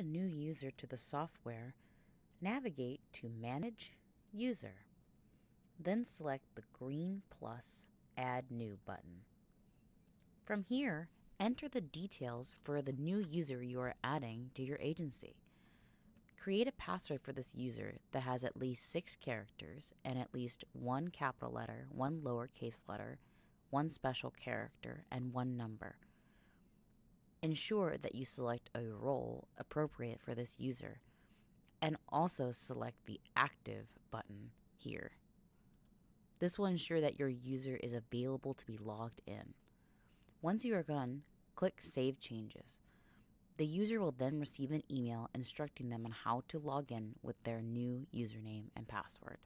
a new user to the software, navigate to Manage User. Then select the green plus Add New button. From here, enter the details for the new user you are adding to your agency. Create a password for this user that has at least 6 characters and at least 1 capital letter, 1 lowercase letter, 1 special character, and 1 number. Ensure that you select a role appropriate for this user, and also select the Active button here. This will ensure that your user is available to be logged in. Once you are done, click Save Changes. The user will then receive an email instructing them on how to log in with their new username and password.